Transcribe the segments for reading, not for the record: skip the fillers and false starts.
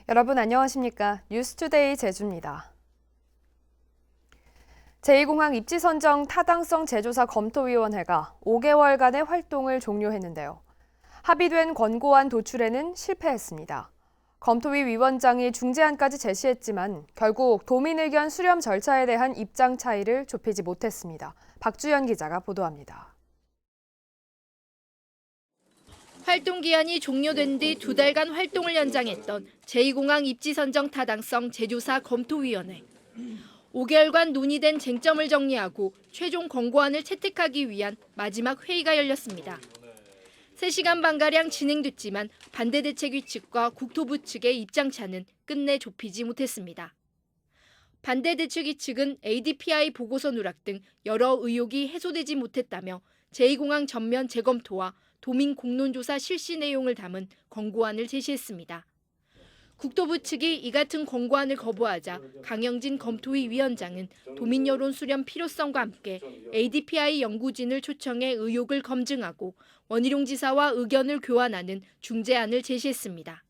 여러분 안녕하십니까? 뉴스투데이 제주입니다. 제2공항 입지 선정 타당성 재조사 검토위원회가 5개월간의 활동을 종료했는데요. 합의된 권고안 도출에는 실패했습니다. 검토위 위원장이 중재안까지 제시했지만 결국 도민 의견 수렴 절차에 대한 입장 차이를 좁히지 못했습니다. 박주연 기자가 보도합니다. 활동 기한이 종료된 뒤 2달간 활동을 연장했던 제2공항 입지 선정 타당성 재조사 검토위원회. 5개월간 논의된 쟁점을 정리하고 최종 권고안을 채택하기 위한 마지막 회의가 열렸습니다. 3시간 반가량 진행됐지만 반대대책위 측과 국토부 측의 입장차는 끝내 좁히지 못했습니다. 반대대책위 측은 ADPI 보고서 누락 등 여러 의혹이 해소되지 못했다며 제2공항 전면 재검토와 도민 공론조사 실시 내용을 담은 권고안을 제시했습니다. 국토부 측이 이 같은 권고안을 거부하자 강영진 검토위 위원장은 도민 여론 수렴 필요성과 함께 ADPI 연구진을 초청해 의혹을 검증하고 원희룡 지사와 의견을 교환하는 중재안을 제시했습니다.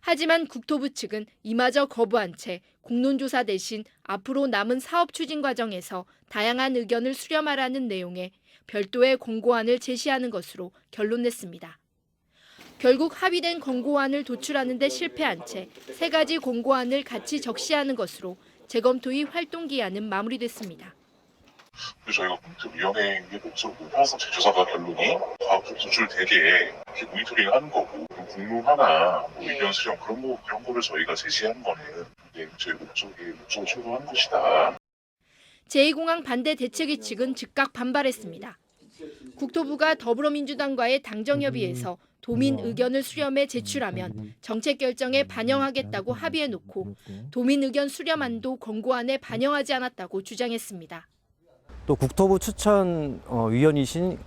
하지만 국토부 측은 이마저 거부한 채 공론조사 대신 앞으로 남은 사업 추진 과정에서 다양한 의견을 수렴하라는 내용의 별도의 권고안을 제시하는 것으로 결론냈습니다. 결국 합의된 권고안을 도출하는 데 실패한 채 3가지 권고안을 같이 적시하는 것으로 재검토위 활동 기한은 마무리됐습니다. 저희가 위원회의 목소리 타당성 재조사가 결론이 과학적 도출되게 이렇게 모니터링하는 거고 공론화나 의견 수렴 그런 거를 저희가 제시하는 거는 저희 목적을 충족하는 것이다. 제2공항 반대 대책위 측은 즉각 반발했습니다. 국토부가 더불어민주당과의 당정협의에서 도민 의견을 수렴해 제출하면 정책 결정에 반영하겠다고 합의해놓고 도민 의견 수렴안도 권고안에 반영하지 않았다고 주장했습니다. 또 국토부 추천 위원이신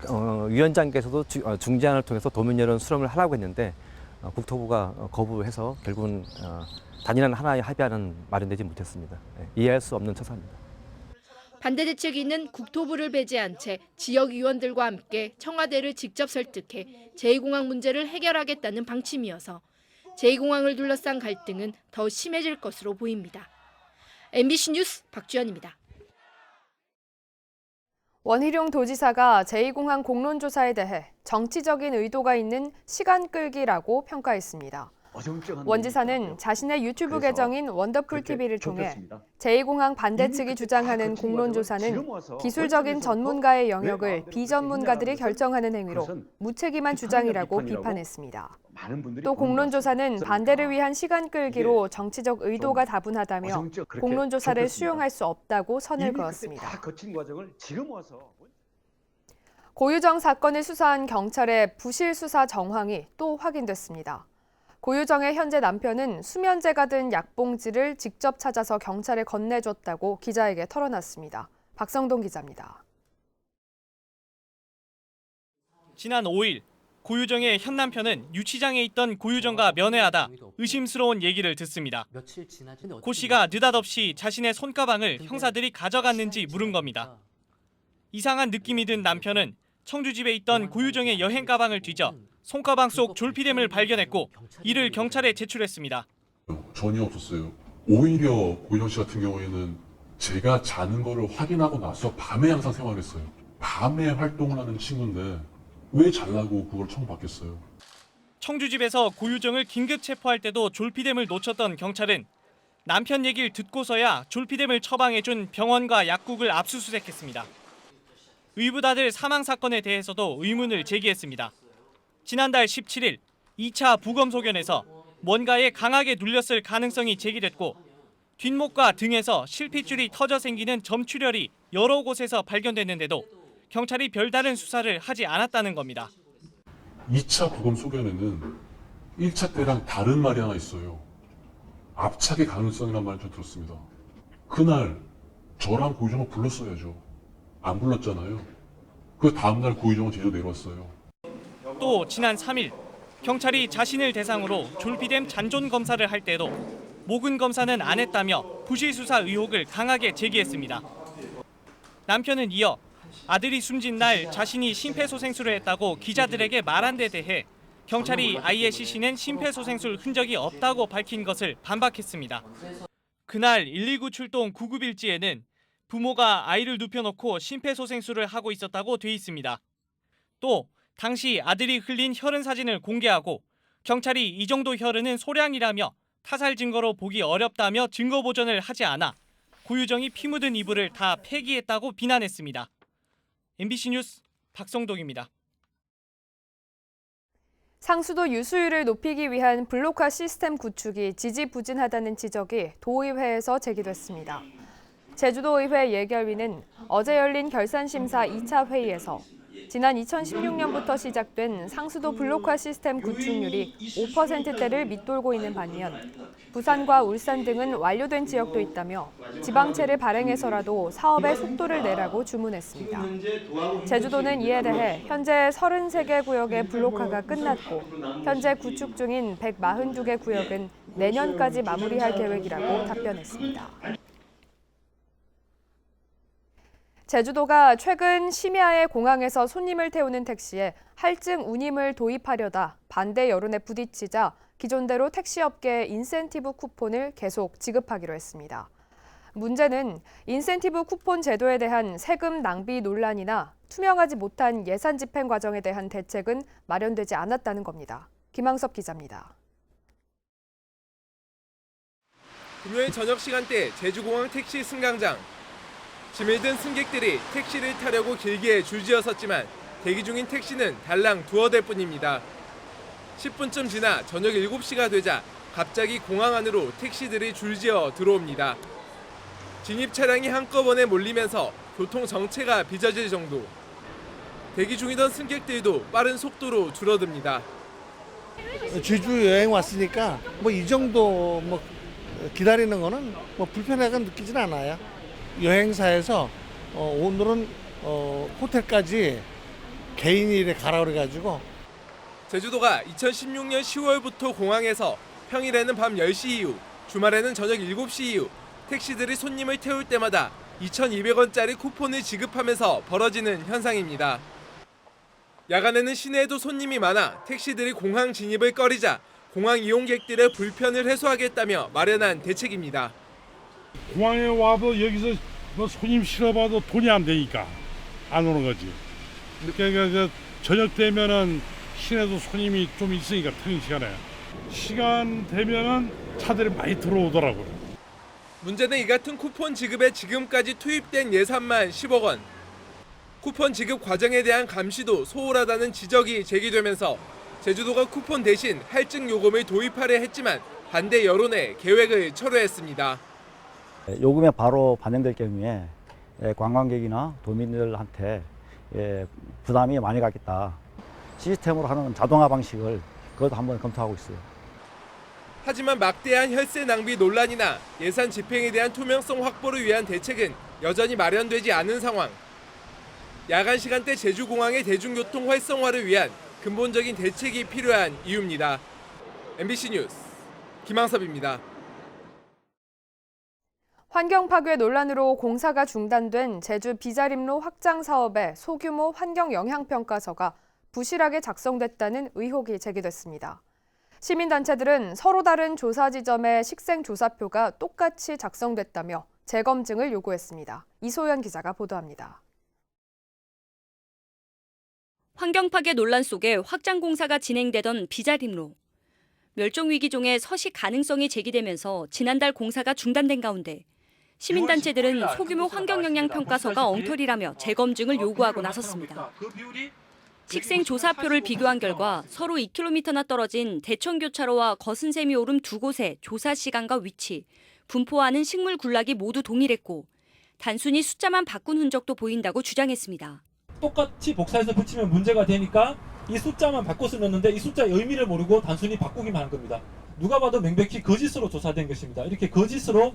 위원장께서도 중재안을 통해서 도민 여론 수렴을 하라고 했는데 국토부가 거부해서 결국은 단일한 하나의 합의안은 마련되지 못했습니다. 이해할 수 없는 처사입니다. 반대대책위는 국토부를 배제한 채 지역위원들과 함께 청와대를 직접 설득해 제2공항 문제를 해결하겠다는 방침이어서 제2공항을 둘러싼 갈등은 더 심해질 것으로 보입니다. MBC 뉴스 박주연입니다. 원희룡 도지사가 제2공항 공론조사에 대해 정치적인 의도가 있는 시간 끌기라고 평가했습니다. 원 지사는 자신의 유튜브 계정인 원더풀 TV를 통해 제2공항 반대 측이 주장하는 공론조사는 기술적인 전문가의 영역을 비전문가들이 결정하는 행위로 무책임한 주장이라고 비판했습니다. 또 공론조사는 반대를 위한 시간 끌기로 정치적 의도가 다분하다며 공론조사를 수용할 수 없다고 선을 그었습니다. 고유정 사건을 수사한 경찰의 부실 수사 정황이 또 확인됐습니다. 고유정의 현재 남편은 수면제가 든 약봉지를 직접 찾아서 경찰에 건네줬다고 기자에게 털어놨습니다. 박성동 기자입니다. 지난 5일 고유정의 현 남편은 유치장에 있던 고유정과 면회하다 의심스러운 얘기를 듣습니다. 고 씨가 느닷없이 자신의 손가방을 형사들이 가져갔는지 물은 겁니다. 이상한 느낌이 든 남편은 청주집에 있던 고유정의 여행 가방을 뒤져 손가방 속 졸피뎀을 발견했고 이를 경찰에 제출했습니다. 전혀 없었어요. 오히려 고유정 씨 같은 경우에는 제가 자는 거를 확인하고 나서 밤에 항상 생활했어요. 밤에 활동을 하는 친구인데 왜 잘라고 그걸 청구받겠어요? 청주집에서 고유정을 긴급 체포할 때도 졸피뎀을 놓쳤던 경찰은 남편 얘기를 듣고서야 졸피뎀을 처방해준 병원과 약국을 압수수색했습니다. 의붓아들 사망 사건에 대해서도 의문을 제기했습니다. 지난달 17일 2차 부검 소견에서 뭔가에 강하게 눌렸을 가능성이 제기됐고 뒷목과 등에서 실핏줄이 터져 생기는 점출혈이 여러 곳에서 발견됐는데도 경찰이 별다른 수사를 하지 않았다는 겁니다. 2차 부검 소견에는 1차 때랑 다른 말이 하나 있어요. 압착의 가능성이란 말을 좀 들었습니다. 그날 저랑 고유정을 불렀어야죠. 안 불렀잖아요. 그 다음날 고유정은 제주도 내려왔어요. 또 지난 3일 경찰이 자신을 대상으로 졸피뎀 잔존 검사를 할 때도 모근 검사는 안 했다며 부실 수사 의혹을 강하게 제기했습니다. 남편은 이어 아들이 숨진 날 자신이 심폐소생술을 했다고 기자들에게 말한 데 대해 경찰이 ISCC는 심폐소생술 흔적이 없다고 밝힌 것을 반박했습니다. 그날 119 출동 구급일지에는 부모가 아이를 눕혀놓고 심폐소생술을 하고 있었다고 돼 있습니다. 또 당시 아들이 흘린 혈흔 사진을 공개하고 경찰이 이 정도 혈흔은 소량이라며 타살 증거로 보기 어렵다며 증거 보전을 하지 않아 고유정이 피 묻은 이불을 다 폐기했다고 비난했습니다. MBC 뉴스 박성동입니다. 상수도 유수율을 높이기 위한 블록화 시스템 구축이 지지부진하다는 지적이 도의회에서 제기됐습니다. 제주도의회 예결위는 어제 열린 결산심사 2차 회의에서 지난 2016년부터 시작된 상수도 블록화 시스템 구축률이 5%대를 밑돌고 있는 반면 부산과 울산 등은 완료된 지역도 있다며 지방채를 발행해서라도 사업의 속도를 내라고 주문했습니다. 제주도는 이에 대해 현재 33개 구역의 블록화가 끝났고 현재 구축 중인 142개 구역은 내년까지 마무리할 계획이라고 답변했습니다. 제주도가 최근 심야에 공항에서 손님을 태우는 택시에 할증 운임을 도입하려다 반대 여론에 부딪히자 기존대로 택시업계에 인센티브 쿠폰을 계속 지급하기로 했습니다. 문제는 인센티브 쿠폰 제도에 대한 세금 낭비 논란이나 투명하지 못한 예산 집행 과정에 대한 대책은 마련되지 않았다는 겁니다. 김항섭 기자입니다. 금요일 저녁 시간대 제주공항 택시 승강장. 짐을 든 승객들이 택시를 타려고 길게 줄지어섰지만 대기 중인 택시는 달랑 두어 대 뿐입니다. 10분쯤 지나 저녁 7시가 되자 갑자기 공항 안으로 택시들이 줄지어 들어옵니다. 진입 차량이 한꺼번에 몰리면서 교통 정체가 빚어질 정도. 대기 중이던 승객들도 빠른 속도로 줄어듭니다. 제주 여행 왔으니까 이 정도 기다리는 거는 불편하게 느끼진 않아요. 여행사에서 오늘은 호텔까지 개인이 이렇게 가라 그래가지고. 제주도가 2016년 10월부터 공항에서 평일에는 밤 10시 이후, 주말에는 저녁 7시 이후 택시들이 손님을 태울 때마다 2,200원짜리 쿠폰을 지급하면서 벌어지는 현상입니다. 야간에는 시내에도 손님이 많아 택시들이 공항 진입을 꺼리자 공항 이용객들의 불편을 해소하겠다며 마련한 대책입니다. 공항에 와도 여기서 손님 실어봐도 돈이 안 되니까 안 오는 거지. 그러니까 저녁 되면은 시내도 손님이 좀 있으니까 퇴근 시간 되면은 차들이 많이 들어오더라고요. 문제는 이 같은 쿠폰 지급에 지금까지 투입된 예산만 10억 원. 쿠폰 지급 과정에 대한 감시도 소홀하다는 지적이 제기되면서 제주도가 쿠폰 대신 할증 요금을 도입하려 했지만 반대 여론에 계획을 철회했습니다. 요금에 바로 반영될 경우에 관광객이나 도민들한테 부담이 많이 가겠다. 시스템으로 하는 자동화 방식을 그것도 한번 검토하고 있어요. 하지만 막대한 혈세 낭비 논란이나 예산 집행에 대한 투명성 확보를 위한 대책은 여전히 마련되지 않은 상황. 야간 시간대 제주공항의 대중교통 활성화를 위한 근본적인 대책이 필요한 이유입니다. MBC 뉴스 김항섭입니다. 환경 파괴 논란으로 공사가 중단된 제주 비자림로 확장 사업의 소규모 환경 영향 평가서가 부실하게 작성됐다는 의혹이 제기됐습니다. 시민단체들은 서로 다른 조사 지점의 식생 조사표가 똑같이 작성됐다며 재검증을 요구했습니다. 이소연 기자가 보도합니다. 환경 파괴 논란 속에 확장 공사가 진행되던 비자림로. 멸종위기종의 서식 가능성이 제기되면서 지난달 공사가 중단된 가운데 시민단체들은 소규모 환경영향평가서가 엉터리라며 재검증을 요구하고 나섰습니다. 식생 조사표를 비교한 결과 서로 2km나 떨어진 대천교차로와 거순샘이 오름 두 곳의 조사 시간과 위치, 분포하는 식물 군락이 모두 동일했고 단순히 숫자만 바꾼 흔적도 보인다고 주장했습니다. 똑같이 복사해서 붙이면 문제가 되니까 이 숫자만 바꿔서 넣는데 이 숫자의 의미를 모르고 단순히 바꾸기만 한 겁니다. 누가 봐도 명백히 거짓으로 조사된 것입니다. 이렇게 거짓으로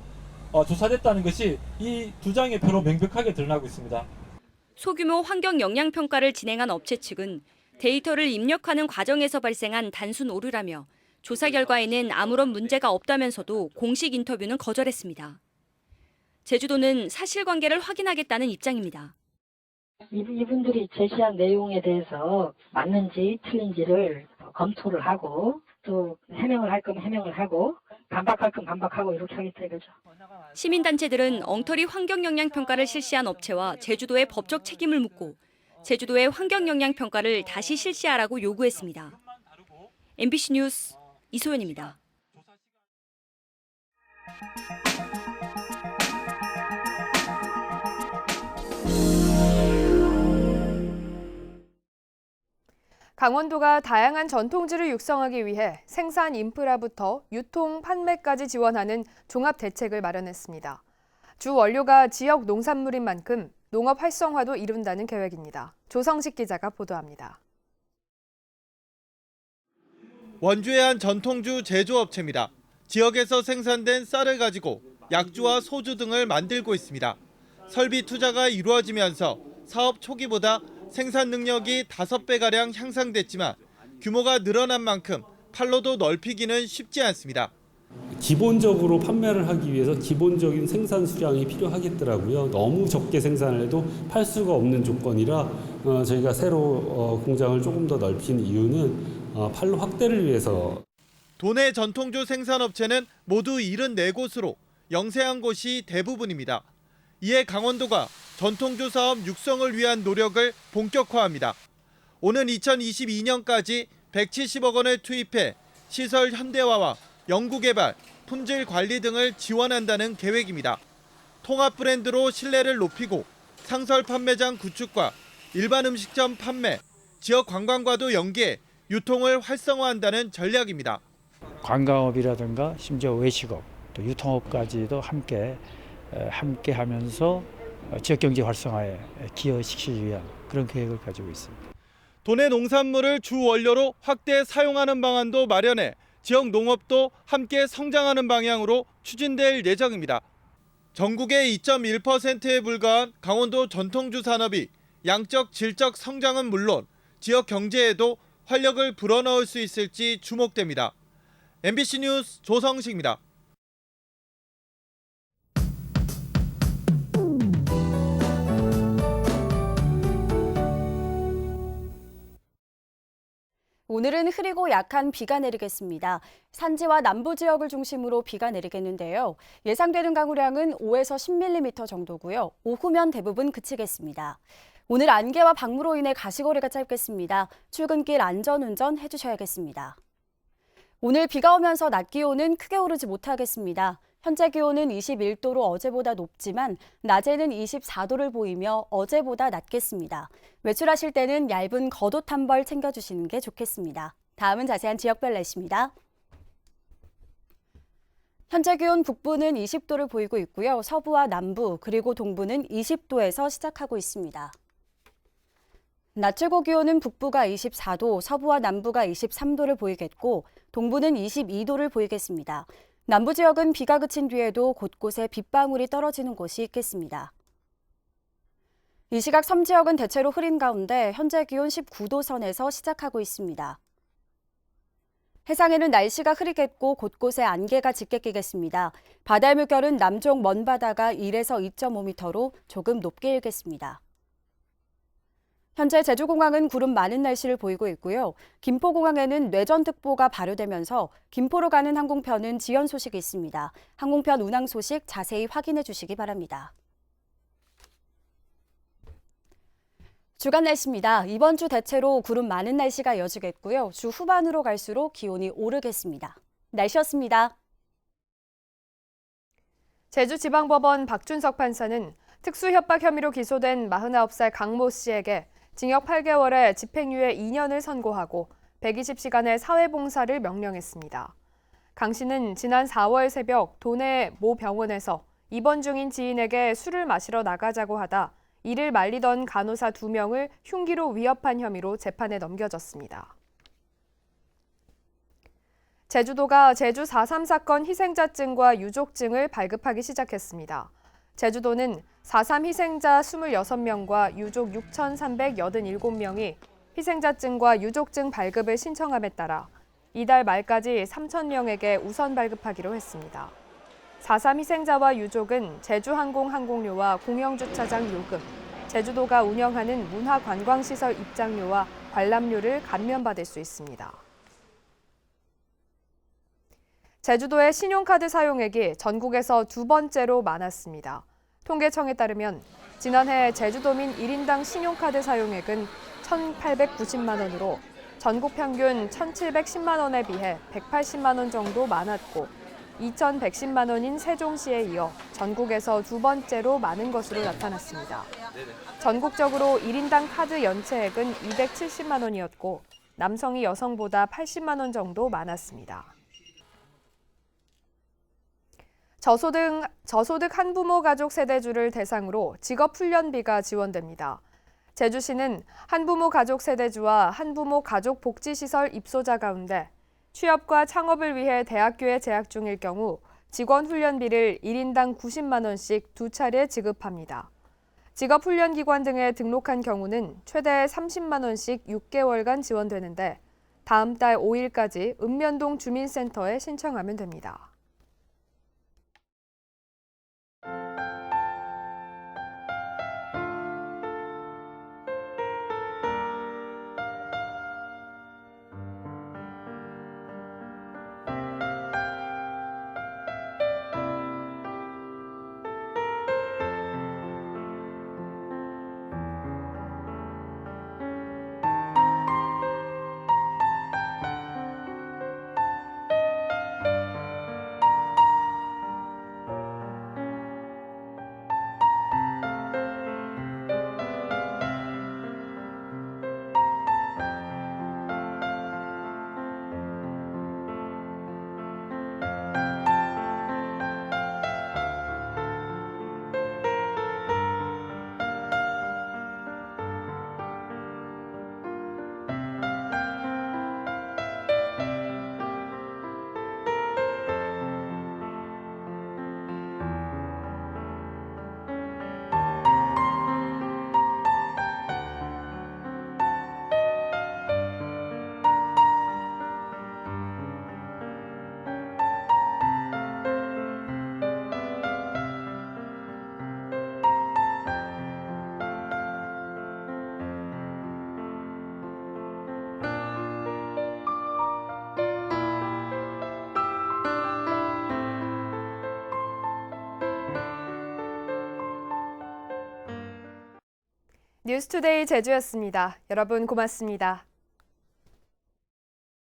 조사됐다는 것이 이 두 장의 표로 명백하게 드러나고 있습니다. 소규모 환경 영향 평가를 진행한 업체 측은 데이터를 입력하는 과정에서 발생한 단순 오류라며 조사 결과에는 아무런 문제가 없다면서도 공식 인터뷰는 거절했습니다. 제주도는 사실관계를 확인하겠다는 입장입니다. 이분들이 제시한 내용에 대해서 맞는지 틀린지를 검토를 하고 또 해명을 할 거면 해명을 하고 반박할 거면 반박하고 이렇게 하겠다 이거죠. 시민단체들은 엉터리 환경영향평가를 실시한 업체와 제주도의 법적 책임을 묻고 제주도의 환경영향평가를 다시 실시하라고 요구했습니다. MBC 뉴스 이소연입니다. 강원도가 다양한 전통주를 육성하기 위해 생산 인프라부터 유통, 판매까지 지원하는 종합 대책을 마련했습니다. 주 원료가 지역 농산물인 만큼 농업 활성화도 이룬다는 계획입니다. 조성식 기자가 보도합니다. 원주의 한 전통주 제조업체입니다. 지역에서 생산된 쌀을 가지고 약주와 소주 등을 만들고 있습니다. 설비 투자가 이루어지면서 사업 초기보다 생산 능력이 5배가량 향상됐지만 규모가 늘어난 만큼 판로도 넓히기는 쉽지 않습니다. 기본적으로 판매를 하기 위해서 기본적인 생산 수량이 필요하겠더라고요. 너무 적게 생산을 해도 팔 수가 없는 조건이라 저희가 새로 공장을 조금 더 넓힌 이유는 판로 확대를 위해서. 도내 전통주 생산업체는 모두 74곳으로 영세한 곳이 대부분입니다. 이에 강원도가 전통주 사업 육성을 위한 노력을 본격화합니다. 오는 2022년까지 170억 원을 투입해 시설 현대화와 연구개발, 품질 관리 등을 지원한다는 계획입니다. 통합 브랜드로 신뢰를 높이고 상설 판매장 구축과 일반 음식점 판매, 지역 관광과도 연계해 유통을 활성화한다는 전략입니다. 관광업이라든가 심지어 외식업, 또 유통업까지도 함께 하면서 지역경제 활성화에 기여시키기 위한 그런 계획을 가지고 있습니다. 도내 농산물을 주 원료로 확대 사용하는 방안도 마련해 지역 농업도 함께 성장하는 방향으로 추진될 예정입니다. 전국의 2.1%에 불과한 강원도 전통주 산업이 양적, 질적 성장은 물론 지역 경제에도 활력을 불어넣을 수 있을지 주목됩니다. MBC 뉴스 조성식입니다. 오늘은 흐리고 약한 비가 내리겠습니다. 산지와 남부 지역을 중심으로 비가 내리겠는데요. 예상되는 강우량은 5에서 10mm 정도고요. 오후면 대부분 그치겠습니다. 오늘 안개와 방무로 인해 가시거리가 짧겠습니다. 출근길 안전운전 해주셔야겠습니다. 오늘 비가 오면서 낮 기온은 크게 오르지 못하겠습니다. 현재 기온은 21도로 어제보다 높지만 낮에는 24도를 보이며 어제보다 낮겠습니다. 외출하실 때는 얇은 겉옷 한 벌 챙겨주시는 게 좋겠습니다. 다음은 자세한 지역별 날씨입니다. 현재 기온 북부는 20도를 보이고 있고요. 서부와 남부 그리고 동부는 20도에서 시작하고 있습니다. 낮 최고 기온은 북부가 24도, 서부와 남부가 23도를 보이겠고 동부는 22도를 보이겠습니다. 남부 지역은 비가 그친 뒤에도 곳곳에 빗방울이 떨어지는 곳이 있겠습니다. 이 시각 섬 지역은 대체로 흐린 가운데 현재 기온 19도 선에서 시작하고 있습니다. 해상에는 날씨가 흐리겠고 곳곳에 안개가 짙게 끼겠습니다. 바다의 물결은 남쪽 먼바다가 1에서 2.5m로 조금 높게 일겠습니다. 현재 제주공항은 구름 많은 날씨를 보이고 있고요. 김포공항에는 뇌전특보가 발효되면서 김포로 가는 항공편은 지연 소식이 있습니다. 항공편 운항 소식 자세히 확인해 주시기 바랍니다. 주간 날씨입니다. 이번 주 대체로 구름 많은 날씨가 이어지겠고요. 주 후반으로 갈수록 기온이 오르겠습니다. 날씨였습니다. 제주지방법원 박준석 판사는 특수협박 혐의로 기소된 49살 강모 씨에게 징역 8개월에 집행유예 2년을 선고하고 120시간의 사회봉사를 명령했습니다. 강 씨는 지난 4월 새벽 도내 모 병원에서 입원 중인 지인에게 술을 마시러 나가자고 하다 이를 말리던 간호사 2명을 흉기로 위협한 혐의로 재판에 넘겨졌습니다. 제주도가 제주 4.3 사건 희생자증과 유족증을 발급하기 시작했습니다. 제주도는 4.3 희생자 26명과 유족 6,387명이 희생자증과 유족증 발급을 신청함에 따라 이달 말까지 3,000명에게 우선 발급하기로 했습니다. 4.3 희생자와 유족은 제주항공 항공료와 공영주차장 요금, 제주도가 운영하는 문화관광시설 입장료와 관람료를 감면받을 수 있습니다. 제주도의 신용카드 사용액이 전국에서 두 번째로 많았습니다. 통계청에 따르면 지난해 제주도민 1인당 신용카드 사용액은 1,890만 원으로 전국 평균 1,710만 원에 비해 180만 원 정도 많았고 2,110만 원인 세종시에 이어 전국에서 두 번째로 많은 것으로 나타났습니다. 전국적으로 1인당 카드 연체액은 270만 원이었고 남성이 여성보다 80만 원 정도 많았습니다. 저소득 한부모 가족 세대주를 대상으로 직업훈련비가 지원됩니다. 제주시는 한부모 가족 세대주와 한부모 가족 복지시설 입소자 가운데 취업과 창업을 위해 대학교에 재학 중일 경우 직원훈련비를 1인당 90만 원씩 두 차례 지급합니다. 직업훈련기관 등에 등록한 경우는 최대 30만 원씩 6개월간 지원되는데 다음 달 5일까지 읍면동 주민센터에 신청하면 됩니다. 뉴스투데이 제주였습니다. 여러분 고맙습니다.